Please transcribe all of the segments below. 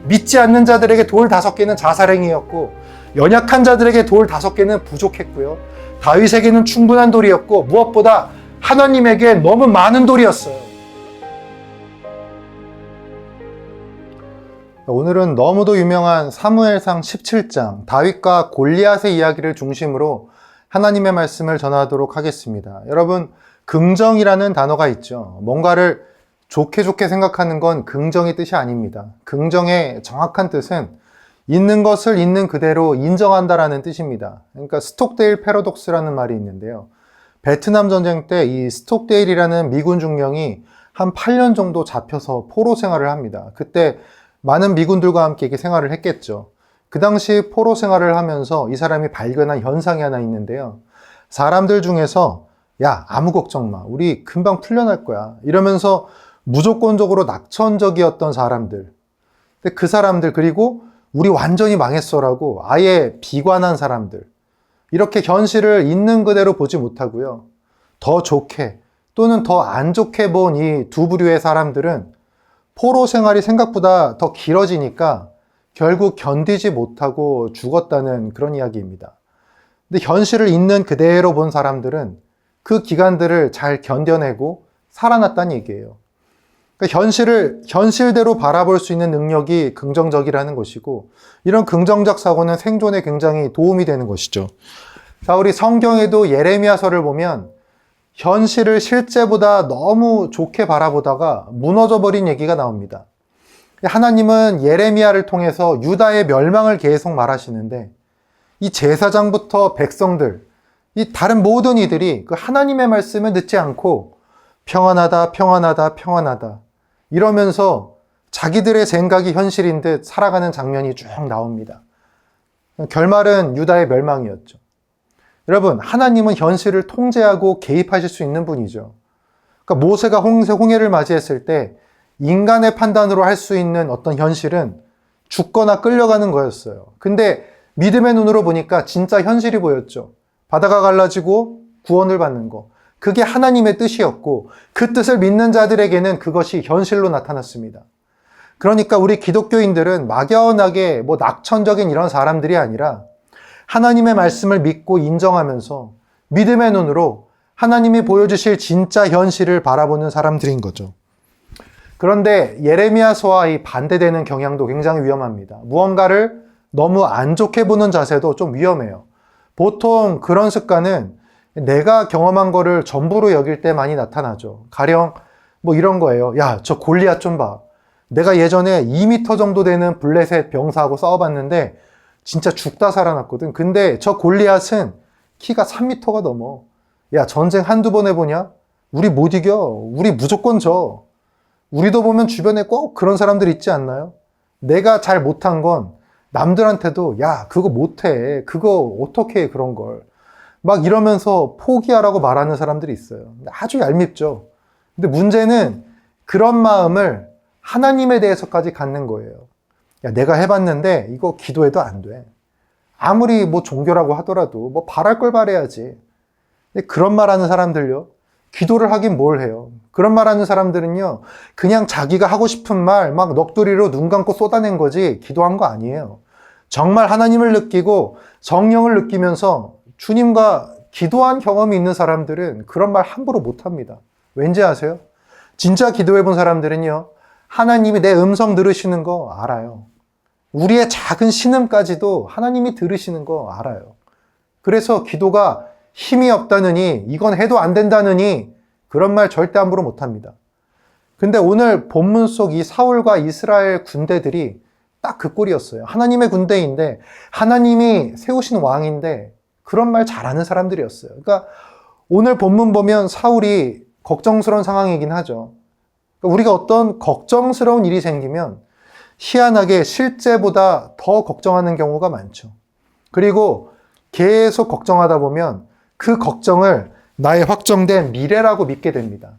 믿지 않는 자들에게 돌 5개는 자살행위였고 연약한 자들에게 돌 5개는 부족했고요. 다윗에게는 충분한 돌이었고 무엇보다 하나님에게 너무 많은 돌이었어요. 오늘은 너무도 유명한 사무엘상 17장 다윗과 골리앗의 이야기를 중심으로 하나님의 말씀을 전하도록 하겠습니다. 여러분, 긍정이라는 단어가 있죠. 뭔가를 좋게 생각하는 건 긍정의 뜻이 아닙니다. 긍정의 정확한 뜻은 있는 것을 있는 그대로 인정한다라는 뜻입니다. 그러니까 스톡데일 패러독스라는 말이 있는데요. 베트남 전쟁 때 이 스톡데일이라는 미군 중령이 한 8년 정도 잡혀서 포로 생활을 합니다. 그때 많은 미군들과 함께 이렇게 생활을 했겠죠. 그 당시 포로 생활을 하면서 이 사람이 발견한 현상이 하나 있는데요. 사람들 중에서 야, 아무 걱정 마. 우리 금방 풀려날 거야. 이러면서 무조건적으로 낙천적이었던 사람들. 근데 그 사람들, 그리고 우리 완전히 망했어라고 아예 비관한 사람들. 이렇게 현실을 있는 그대로 보지 못하고요. 더 좋게 또는 더 안 좋게 본 이 두 부류의 사람들은 포로 생활이 생각보다 더 길어지니까 결국 견디지 못하고 죽었다는 그런 이야기입니다. 근데 현실을 있는 그대로 본 사람들은 그 기간들을 잘 견뎌내고 살아났다는 얘기예요. 그러니까 현실을 현실대로 바라볼 수 있는 능력이 긍정적이라는 것이고 이런 긍정적 사고는 생존에 굉장히 도움이 되는 것이죠. 자, 우리 성경에도 예레미야서를 보면 현실을 실제보다 너무 좋게 바라보다가 무너져버린 얘기가 나옵니다. 하나님은 예레미야를 통해서 유다의 멸망을 계속 말하시는데 이 제사장부터 백성들, 이 다른 모든 이들이 그 하나님의 말씀을 듣지 않고 평안하다, 평안하다, 평안하다 이러면서 자기들의 생각이 현실인 듯 살아가는 장면이 쭉 나옵니다. 결말은 유다의 멸망이었죠. 여러분, 하나님은 현실을 통제하고 개입하실 수 있는 분이죠. 그러니까 모세가 홍해를 맞이했을 때 인간의 판단으로 할 수 있는 어떤 현실은 죽거나 끌려가는 거였어요. 근데 믿음의 눈으로 보니까 진짜 현실이 보였죠. 바다가 갈라지고 구원을 받는 거. 그게 하나님의 뜻이었고 그 뜻을 믿는 자들에게는 그것이 현실로 나타났습니다. 그러니까 우리 기독교인들은 막연하게 낙천적인 이런 사람들이 아니라 하나님의 말씀을 믿고 인정하면서 믿음의 눈으로 하나님이 보여주실 진짜 현실을 바라보는 사람들인 거죠. 그런데 예레미야서와 이 반대되는 경향도 굉장히 위험합니다. 무언가를 너무 안 좋게 보는 자세도 좀 위험해요. 보통 그런 습관은 내가 경험한 거를 전부로 여길 때 많이 나타나죠. 가령 이런 거예요. 야, 저 골리앗 좀 봐. 내가 예전에 2m 정도 되는 블레셋 병사하고 싸워봤는데 진짜 죽다 살아났거든. 근데 저 골리앗은 키가 3m가 넘어. 야, 전쟁 한두 번 해보냐? 우리 못 이겨. 우리 무조건 져. 우리도 보면 주변에 꼭 그런 사람들 있지 않나요? 내가 잘 못한 건 남들한테도 야, 그거 못해. 그거 어떻게 해, 그런 걸. 막 이러면서 포기하라고 말하는 사람들이 있어요. 아주 얄밉죠. 근데 문제는 그런 마음을 하나님에 대해서까지 갖는 거예요. 야, 내가 해봤는데 이거 기도해도 안 돼. 아무리 종교라고 하더라도 바랄 걸 바라야지. 근데 그런 말 하는 사람들요, 기도를 하긴 뭘 해요. 그런 말 하는 사람들은요, 그냥 자기가 하고 싶은 말 막 넋두리로 눈 감고 쏟아낸 거지 기도한 거 아니에요. 정말 하나님을 느끼고 성령을 느끼면서 주님과 기도한 경험이 있는 사람들은 그런 말 함부로 못 합니다. 왠지 아세요? 진짜 기도해 본 사람들은요, 하나님이 내 음성 들으시는 거 알아요. 우리의 작은 신음까지도 하나님이 들으시는 거 알아요. 그래서 기도가 힘이 없다느니, 이건 해도 안 된다느니 그런 말 절대 함부로 못 합니다. 근데 오늘 본문 속 이 사울과 이스라엘 군대들이 딱 그 꼴이었어요. 하나님의 군대인데, 하나님이 세우신 왕인데 그런 말 잘하는 사람들이었어요. 그러니까 오늘 본문 보면 사울이 걱정스러운 상황이긴 하죠. 그러니까 우리가 어떤 걱정스러운 일이 생기면 희한하게 실제보다 더 걱정하는 경우가 많죠. 그리고 계속 걱정하다 보면 그 걱정을 나의 확정된 미래라고 믿게 됩니다.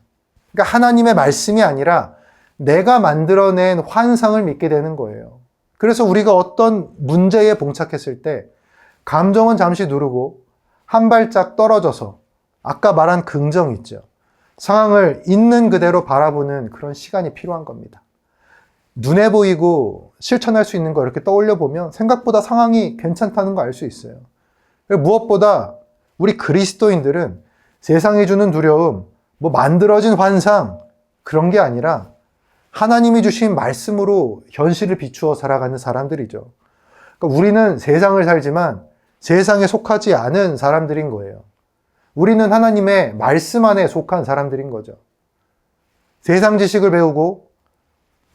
그러니까 하나님의 말씀이 아니라 내가 만들어낸 환상을 믿게 되는 거예요. 그래서 우리가 어떤 문제에 봉착했을 때 감정은 잠시 누르고 한 발짝 떨어져서 아까 말한 긍정 있죠. 상황을 있는 그대로 바라보는 그런 시간이 필요한 겁니다. 눈에 보이고 실천할 수 있는 거 이렇게 떠올려 보면 생각보다 상황이 괜찮다는 거 알 수 있어요. 무엇보다 우리 그리스도인들은 세상이 주는 두려움, 뭐 만들어진 환상, 그런 게 아니라 하나님이 주신 말씀으로 현실을 비추어 살아가는 사람들이죠. 그러니까 우리는 세상을 살지만 세상에 속하지 않은 사람들인 거예요. 우리는 하나님의 말씀 안에 속한 사람들인 거죠. 세상 지식을 배우고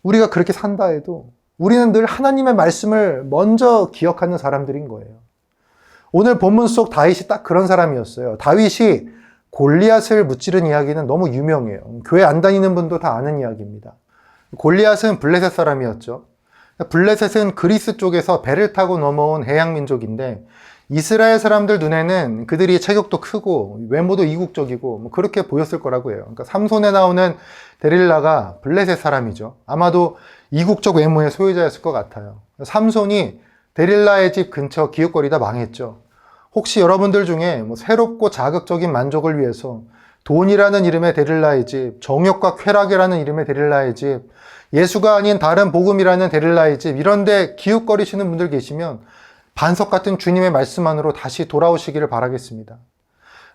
우리가 그렇게 산다 해도 우리는 늘 하나님의 말씀을 먼저 기억하는 사람들인 거예요. 오늘 본문 속 다윗이 딱 그런 사람이었어요. 다윗이 골리앗을 무찌른 이야기는 너무 유명해요. 교회 안 다니는 분도 다 아는 이야기입니다. 골리앗은 블레셋 사람이었죠. 블레셋은 그리스 쪽에서 배를 타고 넘어온 해양 민족인데 이스라엘 사람들 눈에는 그들이 체격도 크고 외모도 이국적이고 뭐 그렇게 보였을 거라고 해요. 그러니까 삼손에 나오는 데릴라가 블레셋 사람이죠. 아마도 이국적 외모의 소유자였을 것 같아요. 삼손이 데릴라의 집 근처 기웃거리다 망했죠. 혹시 여러분들 중에 뭐 새롭고 자극적인 만족을 위해서 돈이라는 이름의 데릴라의 집, 정욕과 쾌락이라는 이름의 데릴라의 집, 예수가 아닌 다른 복음이라는 데릴라의 집, 이런데 기웃거리시는 분들 계시면 반석 같은 주님의 말씀 안으로 다시 돌아오시기를 바라겠습니다.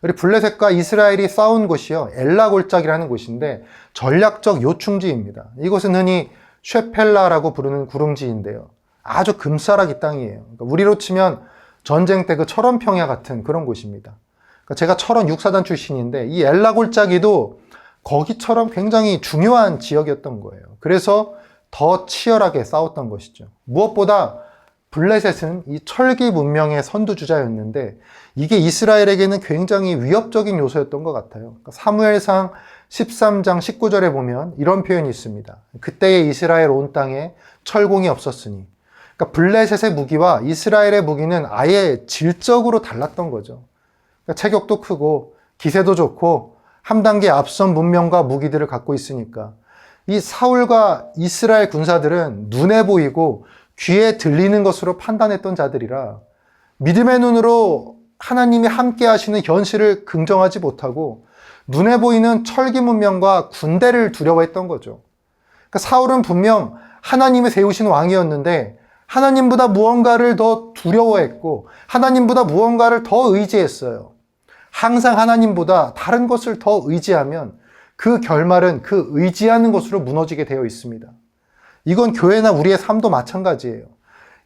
우리 블레셋과 이스라엘이 싸운 곳이요, 엘라 골짜기라는 곳인데 전략적 요충지입니다. 이곳은 흔히 쉐펠라라고 부르는 구릉지인데요. 아주 금싸라기 땅이에요. 그러니까 우리로 치면 전쟁 때 그 철원 평야 같은 그런 곳입니다. 그러니까 제가 철원 육사단 출신인데 이 엘라 골짜기도 거기처럼 굉장히 중요한 지역이었던 거예요. 그래서 더 치열하게 싸웠던 것이죠. 무엇보다 블레셋은 이 철기 문명의 선두주자였는데 이게 이스라엘에게는 굉장히 위협적인 요소였던 것 같아요. 그러니까 사무엘상 13장 19절에 보면 이런 표현이 있습니다. 그때의 이스라엘 온 땅에 철공이 없었으니. 그러니까 블레셋의 무기와 이스라엘의 무기는 아예 질적으로 달랐던 거죠. 그러니까 체격도 크고 기세도 좋고 한 단계 앞선 문명과 무기들을 갖고 있으니까 이 사울과 이스라엘 군사들은 눈에 보이고 귀에 들리는 것으로 판단했던 자들이라 믿음의 눈으로 하나님이 함께 하시는 현실을 긍정하지 못하고 눈에 보이는 철기 문명과 군대를 두려워했던 거죠. 그러니까 사울은 분명 하나님이 세우신 왕이었는데 하나님보다 무언가를 더 두려워했고 하나님보다 무언가를 더 의지했어요. 항상 하나님보다 다른 것을 더 의지하면 그 결말은 그 의지하는 것으로 무너지게 되어 있습니다. 이건 교회나 우리의 삶도 마찬가지예요.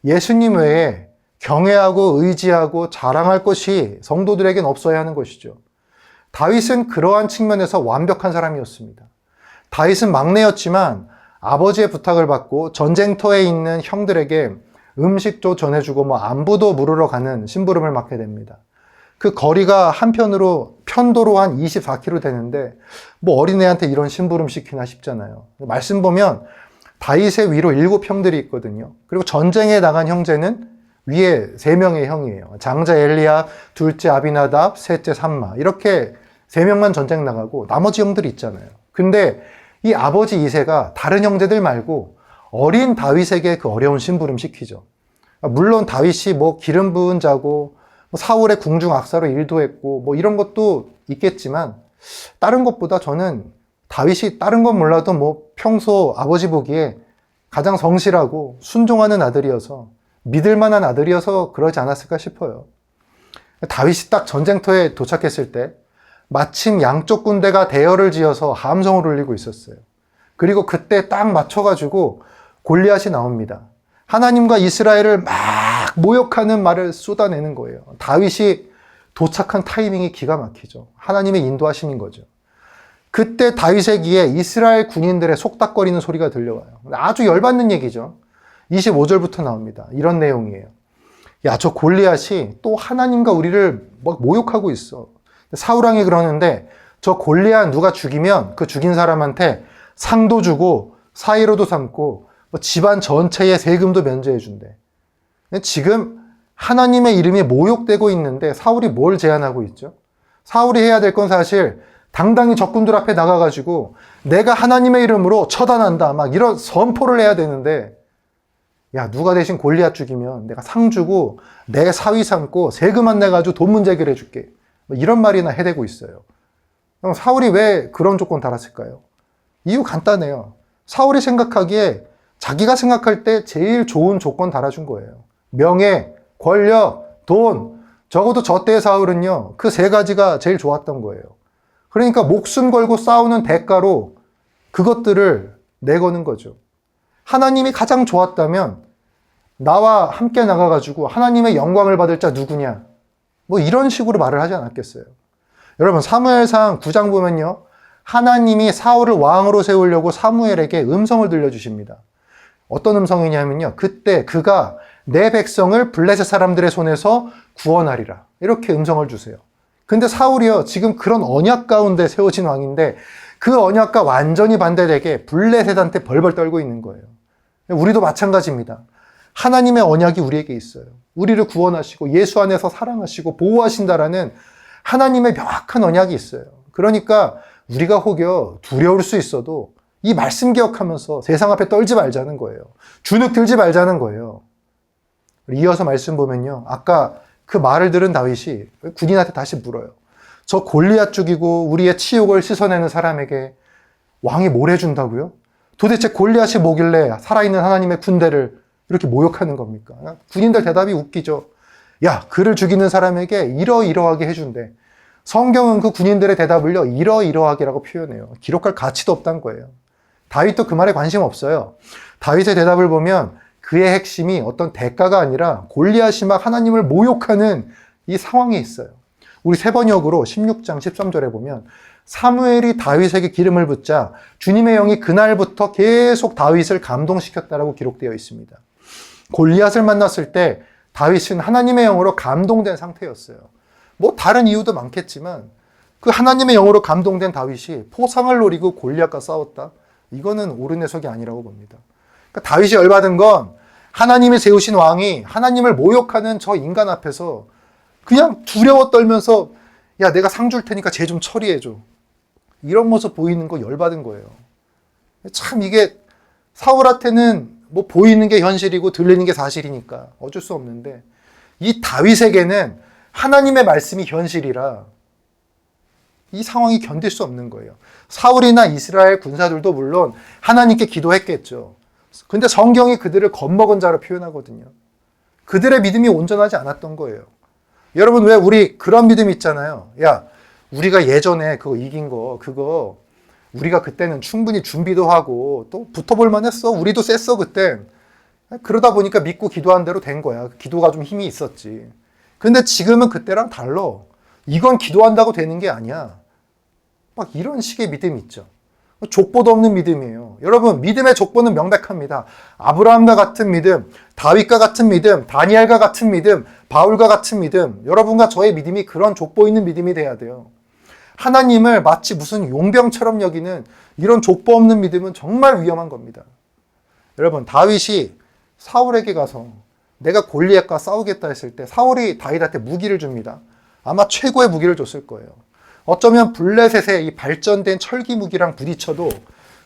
예수님 외에 경외하고 의지하고 자랑할 것이 성도들에겐 없어야 하는 것이죠. 다윗은 그러한 측면에서 완벽한 사람이었습니다. 다윗은 막내였지만 아버지의 부탁을 받고 전쟁터에 있는 형들에게 음식도 전해주고 뭐 안부도 물으러 가는 심부름을 맡게 됩니다. 그 거리가 한편으로 편도로 한 24km 되는데 뭐 어린애한테 이런 심부름 시키나 싶잖아요. 말씀 보면 다윗의 위로 7형들이 있거든요. 그리고 전쟁에 나간 형제는 위에 3명의 형이에요. 장자 엘리압, 둘째 아비나답, 셋째 삼마. 이렇게 3명만 전쟁 나가고 나머지 형들이 있잖아요. 근데 이 아버지 이새가 다른 형제들 말고 어린 다윗에게 그 어려운 심부름 시키죠. 물론 다윗이 뭐 기름 부은 자고 뭐 사울의 궁중 악사로 일도 했고 뭐 이런 것도 있겠지만 다른 것보다 저는 다윗이 다른 건 몰라도 뭐 평소 아버지 보기에 가장 성실하고 순종하는 아들이어서 믿을 만한 아들이어서 그러지 않았을까 싶어요. 다윗이 딱 전쟁터에 도착했을 때 마침 양쪽 군대가 대열을 지어서 함성을 울리고 있었어요. 그리고 그때 딱 맞춰가지고 골리앗이 나옵니다. 하나님과 이스라엘을 막 모욕하는 말을 쏟아내는 거예요. 다윗이 도착한 타이밍이 기가 막히죠. 하나님의 인도하심인 거죠. 그때 다윗의 귀에 이스라엘 군인들의 속닥거리는 소리가 들려와요. 아주 열받는 얘기죠. 25절부터 나옵니다. 이런 내용이에요. 야, 저 골리앗이 또 하나님과 우리를 막 모욕하고 있어. 사울왕이 그러는데 저 골리앗 누가 죽이면 그 죽인 사람한테 상도 주고 사이로도 삼고 뭐 집안 전체의 세금도 면제해 준대. 지금 하나님의 이름이 모욕되고 있는데 사울이 뭘 제안하고 있죠? 사울이 해야 될 건 사실 당당히 적군들 앞에 나가가지고 내가 하나님의 이름으로 처단한다 막 이런 선포를 해야 되는데 야, 누가 대신 골리앗 죽이면 내가 상 주고 내 사위 삼고 세금 안 내가지고 돈 문제 해결해 줄게. 이런 말이나 해대고 있어요. 그럼 사울이 왜 그런 조건 달았을까요? 이유 간단해요. 사울이 생각하기에 자기가 생각할 때 제일 좋은 조건 달아준 거예요. 명예, 권력, 돈, 적어도 저 때의 사울은요, 그 세 가지가 제일 좋았던 거예요. 그러니까 목숨 걸고 싸우는 대가로 그것들을 내거는 거죠. 하나님이 가장 좋았다면 나와 함께 나가가지고 하나님의 영광을 받을 자 누구냐? 뭐 이런 식으로 말을 하지 않았겠어요. 여러분, 사무엘상 9장 보면요, 하나님이 사울을 왕으로 세우려고 사무엘에게 음성을 들려주십니다. 어떤 음성이냐면요, 그때 그가 내 백성을 블레셋 사람들의 손에서 구원하리라, 이렇게 음성을 주세요. 근데 사울이요, 지금 그런 언약 가운데 세워진 왕인데 그 언약과 완전히 반대되게 블레셋한테 벌벌 떨고 있는 거예요. 우리도 마찬가지입니다. 하나님의 언약이 우리에게 있어요. 우리를 구원하시고 예수 안에서 사랑하시고 보호하신다라는 하나님의 명확한 언약이 있어요. 그러니까 우리가 혹여 두려울 수 있어도 이 말씀 기억하면서 세상 앞에 떨지 말자는 거예요. 주눅 들지 말자는 거예요. 이어서 말씀 보면요, 아까 그 말을 들은 다윗이 군인한테 다시 물어요. 저 골리앗 죽이고 우리의 치욕을 씻어내는 사람에게 왕이 뭘 해준다고요? 도대체 골리앗이 뭐길래 살아있는 하나님의 군대를 이렇게 모욕하는 겁니까? 군인들 대답이 웃기죠. 야, 그를 죽이는 사람에게 이러이러하게 해준대. 성경은 그 군인들의 대답을요, 이러이러하게라고 표현해요. 기록할 가치도 없다는 거예요. 다윗도 그 말에 관심 없어요. 다윗의 대답을 보면 그의 핵심이 어떤 대가가 아니라 골리앗이 막 하나님을 모욕하는 이 상황에 있어요. 우리 세 번역으로 16장 13절에 보면 사무엘이 다윗에게 기름을 붓자 주님의 영이 그날부터 계속 다윗을 감동시켰다라고 기록되어 있습니다. 골리앗을 만났을 때 다윗은 하나님의 영으로 감동된 상태였어요. 뭐 다른 이유도 많겠지만 그 하나님의 영으로 감동된 다윗이 포상을 노리고 골리앗과 싸웠다? 이거는 옳은 해석이 아니라고 봅니다. 그러니까 다윗이 열받은 건 하나님이 세우신 왕이 하나님을 모욕하는 저 인간 앞에서 그냥 두려워 떨면서 야, 내가 상 줄 테니까 쟤 좀 처리해줘, 이런 모습 보이는 거 열받은 거예요. 참 이게 사울한테는 뭐 보이는 게 현실이고 들리는 게 사실이니까 어쩔 수 없는데 이 다윗에게는 하나님의 말씀이 현실이라 이 상황이 견딜 수 없는 거예요. 사울이나 이스라엘 군사들도 물론 하나님께 기도했겠죠. 근데 성경이 그들을 겁먹은 자로 표현하거든요. 그들의 믿음이 온전하지 않았던 거예요. 여러분, 왜 우리 그런 믿음 있잖아요. 야, 우리가 예전에 그거 이긴 거, 그거 우리가 그때는 충분히 준비도 하고 또 붙어볼 만했어. 우리도 셌어 그땐. 그러다 보니까 믿고 기도한 대로 된 거야. 기도가 좀 힘이 있었지. 근데 지금은 그때랑 달라. 이건 기도한다고 되는 게 아니야. 막 이런 식의 믿음이 있죠. 족보도 없는 믿음이에요. 여러분, 믿음의 족보는 명백합니다. 아브라함과 같은 믿음, 다윗과 같은 믿음, 다니엘과 같은 믿음, 바울과 같은 믿음, 여러분과 저의 믿음이 그런 족보 있는 믿음이 돼야 돼요. 하나님을 마치 무슨 용병처럼 여기는 이런 족보 없는 믿음은 정말 위험한 겁니다. 여러분, 다윗이 사울에게 가서 내가 골리앗과 싸우겠다 했을 때 사울이 다윗한테 무기를 줍니다. 아마 최고의 무기를 줬을 거예요. 어쩌면 블레셋의 이 발전된 철기 무기랑 부딪혀도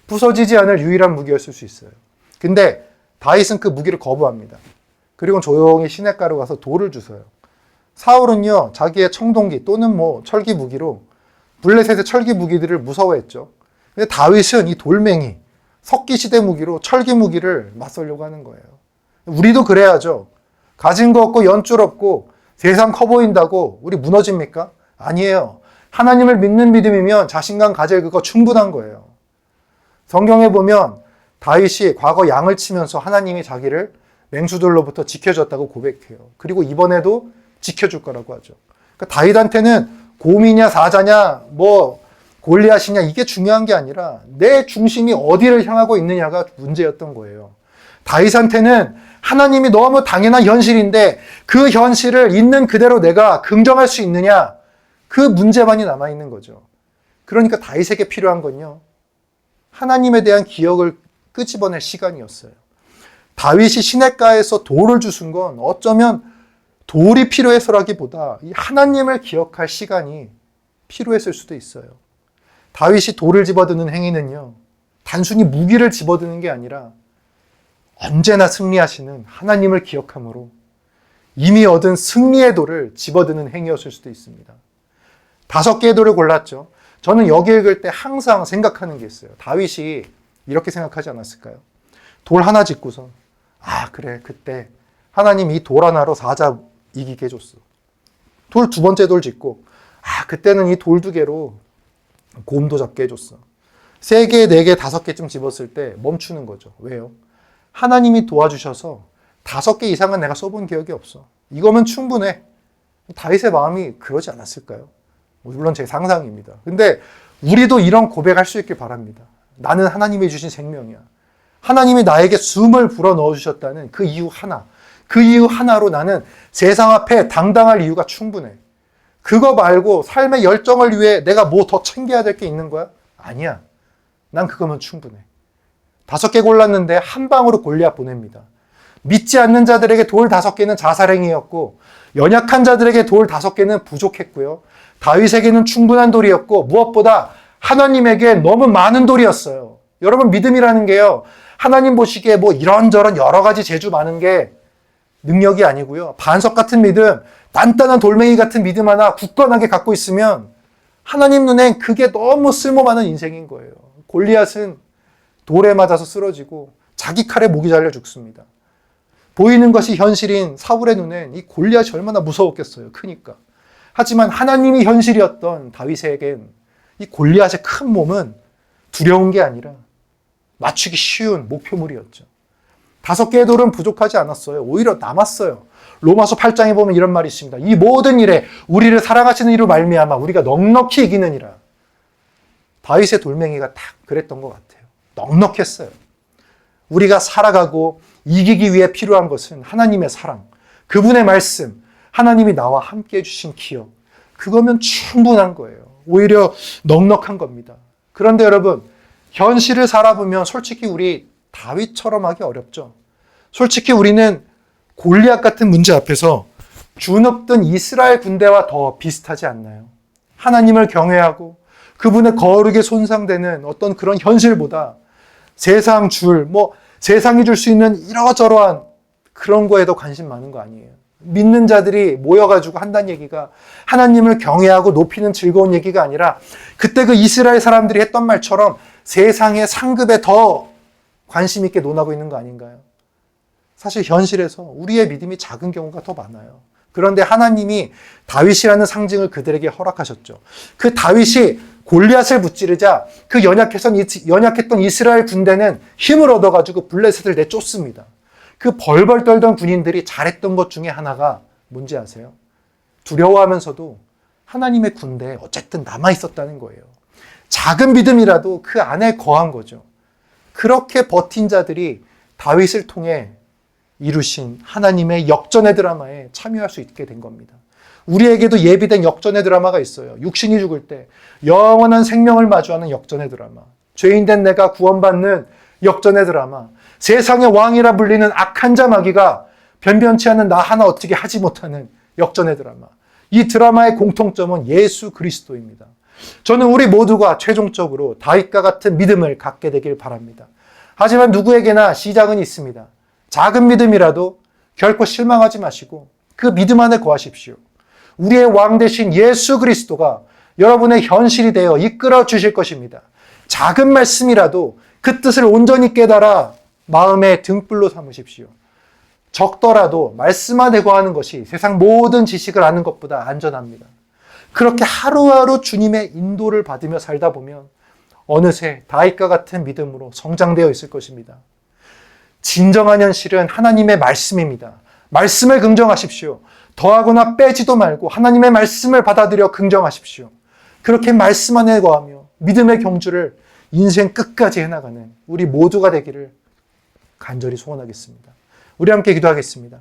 부서지지 않을 유일한 무기였을 수 있어요. 근데 다윗은 그 무기를 거부합니다. 그리고 조용히 시냇가로 가서 돌을 주서요. 사울은요, 자기의 청동기 또는 뭐 철기 무기로 블레셋의 철기 무기들을 무서워했죠. 근데 다윗은 이 돌멩이, 석기시대 무기로 철기 무기를 맞서려고 하는 거예요. 우리도 그래야죠. 가진 거 없고 연줄 없고 세상 커 보인다고 우리 무너집니까? 아니에요. 하나님을 믿는 믿음이면 자신감 가질 그거 충분한 거예요. 성경에 보면 다윗이 과거 양을 치면서 하나님이 자기를 맹수들로부터 지켜줬다고 고백해요. 그리고 이번에도 지켜줄 거라고 하죠. 그러니까 다윗한테는 곰이냐 사자냐 뭐 골리앗이냐 이게 중요한 게 아니라 내 중심이 어디를 향하고 있느냐가 문제였던 거예요. 다윗한테는 하나님이 너무 당연한 현실인데 그 현실을 있는 그대로 내가 긍정할 수 있느냐, 그 문제만이 남아있는 거죠. 그러니까 다윗에게 필요한 건요, 하나님에 대한 기억을 끄집어낼 시간이었어요. 다윗이 시냇가에서 돌을 주순 건 어쩌면 돌이 필요해서라기보다 이 하나님을 기억할 시간이 필요했을 수도 있어요. 다윗이 돌을 집어드는 행위는요, 단순히 무기를 집어드는 게 아니라 언제나 승리하시는 하나님을 기억함으로 이미 얻은 승리의 돌을 집어드는 행위였을 수도 있습니다. 5개의 돌을 골랐죠. 저는 여기 읽을 때 항상 생각하는 게 있어요. 다윗이 이렇게 생각하지 않았을까요? 돌 하나 짓고서 그래 그때 하나님이 이 돌 하나로 사자 이기게 해줬어. 돌 두 번째 돌 짓고 그때는 이 돌 두 개로 곰도 잡게 해줬어. 3개, 4개, 5개쯤 집었을 때 멈추는 거죠. 왜요? 하나님이 도와주셔서 5개 이상은 내가 써본 기억이 없어. 이거면 충분해. 다윗의 마음이 그러지 않았을까요? 물론 제 상상입니다. 근데 우리도 이런 고백할 수 있길 바랍니다. 나는 하나님이 주신 생명이야. 하나님이 나에게 숨을 불어 넣어주셨다는 그 이유 하나. 그 이유 하나로 나는 세상 앞에 당당할 이유가 충분해. 그거 말고 삶의 열정을 위해 내가 뭐 더 챙겨야 될 게 있는 거야? 아니야. 난 그거면 충분해. 5개 골랐는데 한 방으로 골리앗 보냅니다. 믿지 않는 자들에게 돌 5개는 자살행위였고 연약한 자들에게 돌 5개는 부족했고요. 다윗에게는 충분한 돌이었고 무엇보다 하나님에게 너무 많은 돌이었어요. 여러분 믿음이라는 게요. 하나님 보시기에 뭐 이런저런 여러 가지 재주 많은 게 능력이 아니고요. 반석 같은 믿음, 단단한 돌멩이 같은 믿음 하나 굳건하게 갖고 있으면 하나님 눈엔 그게 너무 쓸모 많은 인생인 거예요. 골리앗은 돌에 맞아서 쓰러지고 자기 칼에 목이 잘려 죽습니다. 보이는 것이 현실인 사울의 눈엔 이 골리앗이 얼마나 무서웠겠어요. 크니까. 하지만 하나님이 현실이었던 다윗에겐 이 골리앗의 큰 몸은 두려운 게 아니라 맞추기 쉬운 목표물이었죠. 5개의 돌은 부족하지 않았어요. 오히려 남았어요. 로마서 8장에 보면 이런 말이 있습니다. 이 모든 일에 우리를 사랑하시는 이로 말미암아 우리가 넉넉히 이기느니라. 다윗의 돌멩이가 딱 그랬던 것 같아요. 넉넉했어요. 우리가 살아가고 이기기 위해 필요한 것은 하나님의 사랑, 그분의 말씀, 하나님이 나와 함께 해주신 기억, 그거면 충분한 거예요. 오히려 넉넉한 겁니다. 그런데 여러분, 현실을 살아보면 솔직히 우리 다윗처럼 하기 어렵죠. 솔직히 우리는 골리앗 같은 문제 앞에서 주눅든 이스라엘 군대와 더 비슷하지 않나요? 하나님을 경외하고 그분의 거룩에 손상되는 어떤 그런 현실보다 세상이 줄 수 있는 이러저러한 그런 거에도 관심 많은 거 아니에요. 믿는 자들이 모여가지고 한다는 얘기가 하나님을 경외하고 높이는 즐거운 얘기가 아니라 그때 그 이스라엘 사람들이 했던 말처럼 세상의 상급에 더 관심 있게 논하고 있는 거 아닌가요? 사실 현실에서 우리의 믿음이 작은 경우가 더 많아요. 그런데 하나님이 다윗이라는 상징을 그들에게 허락하셨죠. 그 다윗이 골리앗을 무찌르자 그 연약했던 이스라엘 군대는 힘을 얻어가지고 블레셋을 내쫓습니다. 그 벌벌 떨던 군인들이 잘했던 것 중에 하나가 뭔지 아세요? 두려워하면서도 하나님의 군대에 어쨌든 남아있었다는 거예요. 작은 믿음이라도 그 안에 거한 거죠. 그렇게 버틴 자들이 다윗을 통해 이루신 하나님의 역전의 드라마에 참여할 수 있게 된 겁니다. 우리에게도 예비된 역전의 드라마가 있어요. 육신이 죽을 때 영원한 생명을 마주하는 역전의 드라마. 죄인된 내가 구원받는 역전의 드라마. 세상의 왕이라 불리는 악한 자 마귀가 변변치 않은 나 하나 어떻게 하지 못하는 역전의 드라마. 이 드라마의 공통점은 예수 그리스도입니다. 저는 우리 모두가 최종적으로 다윗과 같은 믿음을 갖게 되길 바랍니다. 하지만 누구에게나 시작은 있습니다. 작은 믿음이라도 결코 실망하지 마시고 그 믿음 안에 거하십시오. 우리의 왕 되신 예수 그리스도가 여러분의 현실이 되어 이끌어 주실 것입니다. 작은 말씀이라도 그 뜻을 온전히 깨달아 마음의 등불로 삼으십시오. 적더라도 말씀 안에 거하는 것이 세상 모든 지식을 아는 것보다 안전합니다. 그렇게 하루하루 주님의 인도를 받으며 살다 보면 어느새 다윗과 같은 믿음으로 성장되어 있을 것입니다. 진정한 현실은 하나님의 말씀입니다. 말씀을 긍정하십시오. 더하거나 빼지도 말고 하나님의 말씀을 받아들여 긍정하십시오. 그렇게 말씀 안에 거하며 믿음의 경주를 인생 끝까지 해나가는 우리 모두가 되기를 간절히 소원하겠습니다. 우리 함께 기도하겠습니다.